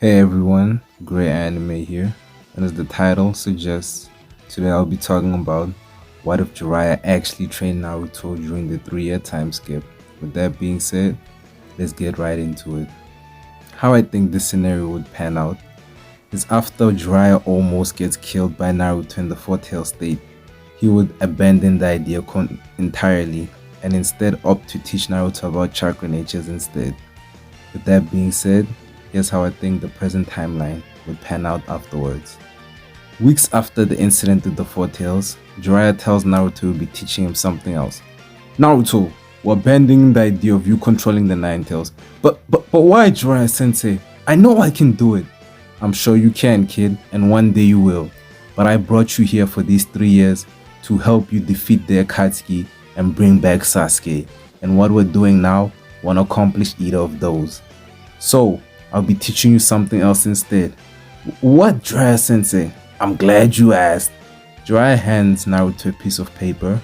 Hey everyone, Grey Anime here, and as the title suggests, today I'll be talking about what if Jiraiya actually trained Naruto during the 3-year time skip. With that being said, let's get right into it. How I think this scenario would pan out is after Jiraiya almost gets killed by Naruto in the Fourth Hill state, he would abandon the idea entirely and instead opt to teach Naruto about chakra natures instead. With that being said, here's how I think the present timeline would pan out afterwards. Weeks after the incident with the Four Tails, Jiraiya tells Naruto he will be teaching him something else. Naruto, we're abandoning the idea of you controlling the Nine Tails. But why, Jiraiya Sensei? I know I can do it. I'm sure you can, kid, and one day you will. But I brought you here for these 3 years to help you defeat the Akatsuki and bring back Sasuke. And what we're doing now won't accomplish either of those. So, I'll be teaching you something else instead. What, Jiraiya Sensei? I'm glad you asked. Jiraiya hands Naruto a piece of paper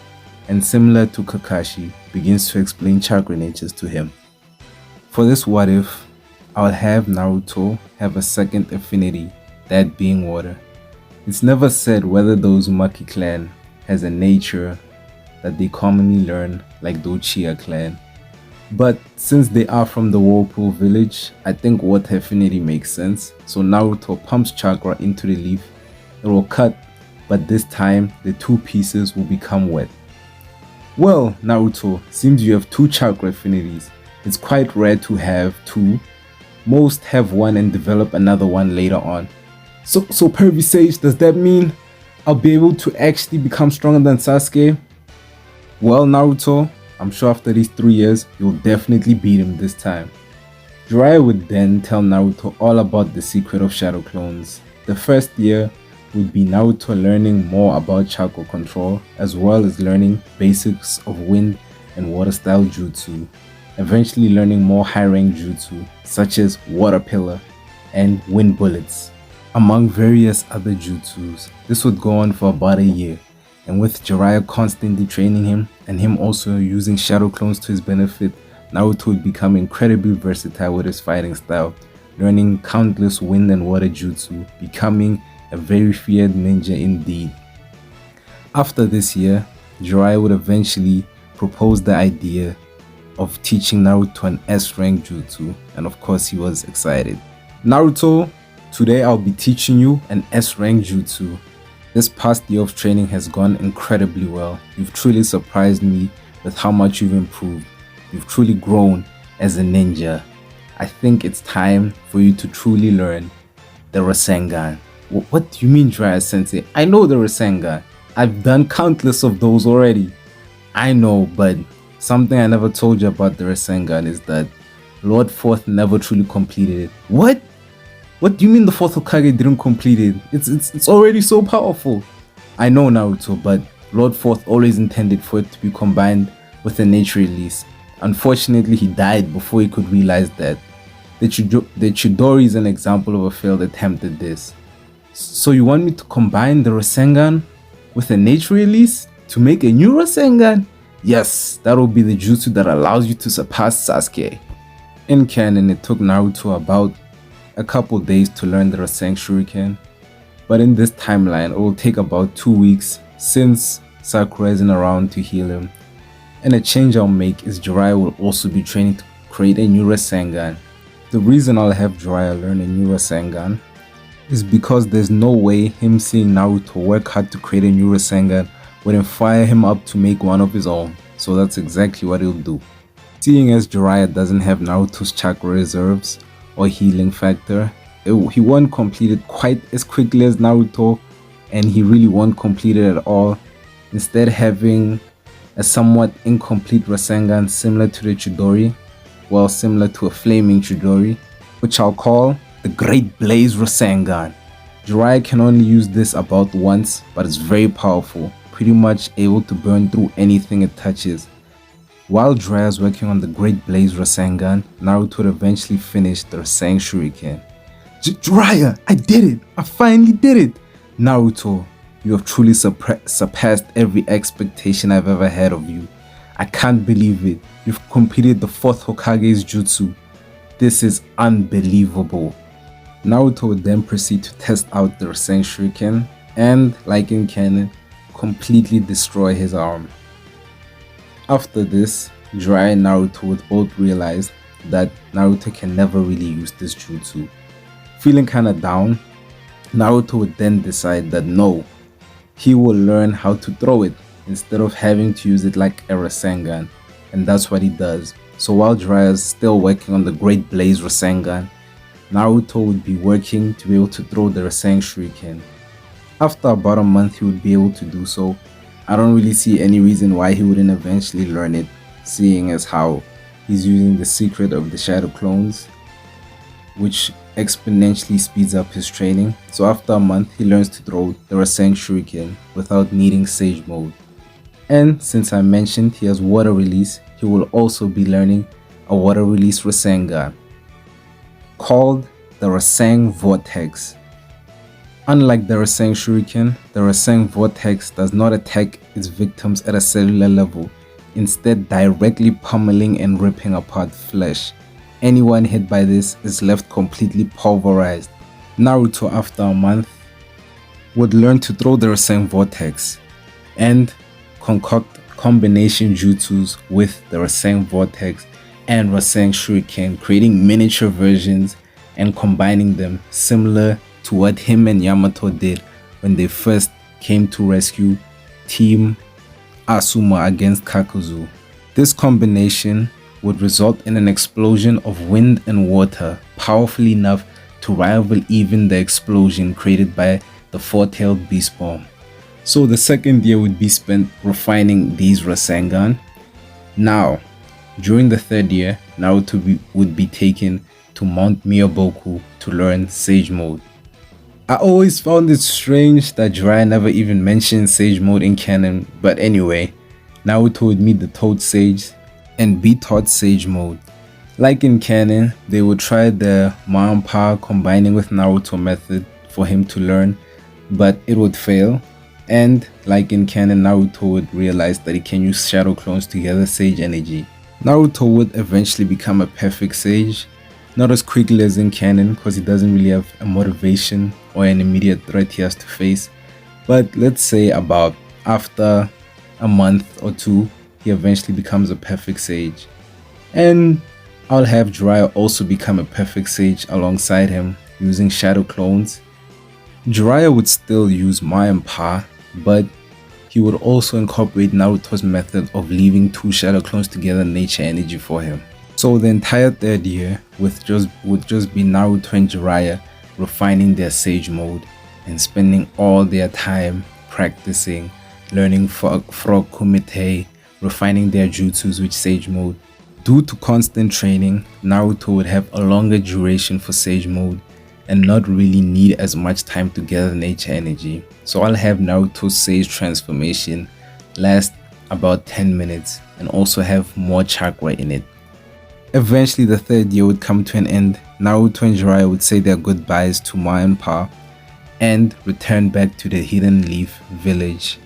and, similar to Kakashi, begins to explain chakra natures to him. For this what if, I'll have Naruto have a second affinity, that being water. It's never said whether the Uzumaki clan has a nature that they commonly learn like the Uchiha clan. But since they are from the Whirlpool village, I think water affinity makes sense. So Naruto pumps chakra into the leaf. It will cut, but this time the two pieces will become wet. Well, Naruto, seems you have 2 chakra affinities. It's quite rare to have 2. Most have one and develop another one later on. So Pervy Sage, does that mean I'll be able to actually become stronger than Sasuke? Well, Naruto, I'm sure after these 3 years, you'll definitely beat him this time. Jiraiya would then tell Naruto all about the secret of shadow clones. The first year would be Naruto learning more about chakra control, as well as learning basics of wind and water style jutsu, eventually learning more high rank jutsu such as water pillar and wind bullets, among various other jutsus. This would go on for about a year. And with Jiraiya constantly training him, and him also using shadow clones to his benefit, Naruto would become incredibly versatile with his fighting style, learning countless wind and water jutsu, becoming a very feared ninja indeed. After this year, Jiraiya would eventually propose the idea of teaching Naruto an S-rank jutsu, and of course he was excited. Naruto, today I'll be teaching you an S-rank jutsu. This past year of training has gone incredibly well. You've truly surprised me with how much you've improved. You've truly grown as a ninja. I think it's time for you to truly learn the Rasengan. What do you mean, Jiraiya Sensei? I know the Rasengan. I've done countless of those already. I know, but something I never told you about the Rasengan is that Lord Fourth never truly completed it. What? What do you mean the 4th Hokage didn't complete it? It's already so powerful. I know, Naruto, but Lord Fourth always intended for it to be combined with a nature release. Unfortunately, he died before he could realize that. The Chidori is an example of a failed attempt at this. So you want me to combine the Rasengan with a nature release to make a new Rasengan? Yes, that will be the jutsu that allows you to surpass Sasuke. In canon, it took Naruto about a couple days to learn the Rasengan Shuriken, but in this timeline it will take about 2 weeks since Sakura isn't around to heal him. And a change I'll make is Jiraiya will also be training to create a new Rasengan. The reason I'll have Jiraiya learn a new Rasengan is because there's no way him seeing Naruto work hard to create a new Rasengan wouldn't fire him up to make one of his own, so that's exactly what he'll do. Seeing as Jiraiya doesn't have Naruto's chakra reserves or healing factor, he won't complete it quite as quickly as Naruto, and he really won't complete it at all, instead having a somewhat incomplete Rasengan similar to the Chidori, well, similar to a flaming Chidori, which I'll call the Great Blaze Rasengan. Jiraiya can only use this about once, but it's very powerful, pretty much able to burn through anything it touches. While Jiraiya is working on the Great Blaze Rasengan, Naruto would eventually finish the Rasengan Shuriken. Jiraiya, I did it! I finally did it! Naruto, you have truly surpassed every expectation I've ever had of you. I can't believe it. You've completed the 4th Hokage's jutsu. This is unbelievable. Naruto would then proceed to test out the Rasengan Shuriken and, like in canon, completely destroy his arm. After this, Jiraiya and Naruto would both realize that Naruto can never really use this jutsu. Feeling kinda down, Naruto would then decide that no, he will learn how to throw it instead of having to use it like a Rasengan, and that's what he does. So while Jiraiya is still working on the Great Blaze Rasengan, Naruto would be working to be able to throw the Rasengan Shuriken. After about a month he would be able to do so. I don't really see any reason why he wouldn't eventually learn it, seeing as how he's using the secret of the shadow clones, which exponentially speeds up his training. So after a month he learns to throw the Rasengan Shuriken without needing Sage Mode. And since I mentioned he has water release, he will also be learning a water release Rasengan called the Rasengan Vortex. Unlike the Rasengan Shuriken, the Rasengan Vortex does not attack its victims at a cellular level, instead directly pummeling and ripping apart flesh. Anyone hit by this is left completely pulverized. Naruto, after a month, would learn to throw the Rasengan Vortex and concoct combination jutsus with the Rasengan Vortex and Rasengan Shuriken, creating miniature versions and combining them, similar to what him and Yamato did when they first came to rescue Team Asuma against Kakuzu. This combination would result in an explosion of wind and water, powerful enough to rival even the explosion created by the four-tailed beast bomb. So the second year would be spent refining these Rasengan. Now, during the third year, Naruto would be taken to Mount Miyaboku to learn Sage Mode. I always found it strange that Jiraiya never even mentioned Sage Mode in canon, but anyway, Naruto would meet the Toad Sage and be taught Sage Mode. Like in canon, they would try the Manpa combining with Naruto method for him to learn, but it would fail. And like in canon, Naruto would realize that he can use shadow clones to gather Sage energy. Naruto would eventually become a perfect Sage, not as quickly as in canon because he doesn't really have a motivation or an immediate threat he has to face, but let's say about after a month or two, he eventually becomes a perfect Sage. And I'll have Jiraiya also become a perfect Sage alongside him using shadow clones. Jiraiya would still use Manpa, but he would also incorporate Naruto's method of leaving two shadow clones to gather nature energy for him. So the entire third year would just be Naruto and Jiraiya refining their Sage Mode and spending all their time practicing, learning Frog Kumite, refining their jutsus with Sage Mode. Due to constant training, Naruto would have a longer duration for Sage Mode and not really need as much time to gather nature energy. So I'll have Naruto's Sage transformation last about 10 minutes and also have more chakra in it. Eventually the third year would come to an end. Naruto and Jiraiya would say their goodbyes to Manpa and return back to the Hidden Leaf village.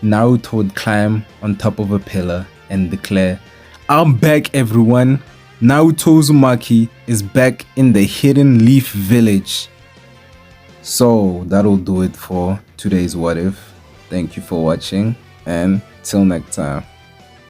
Naruto would climb on top of a pillar and declare, "I'm back everyone! Naruto Uzumaki is back in the Hidden Leaf village." So that'll do it for today's What If. Thank you for watching and till next time.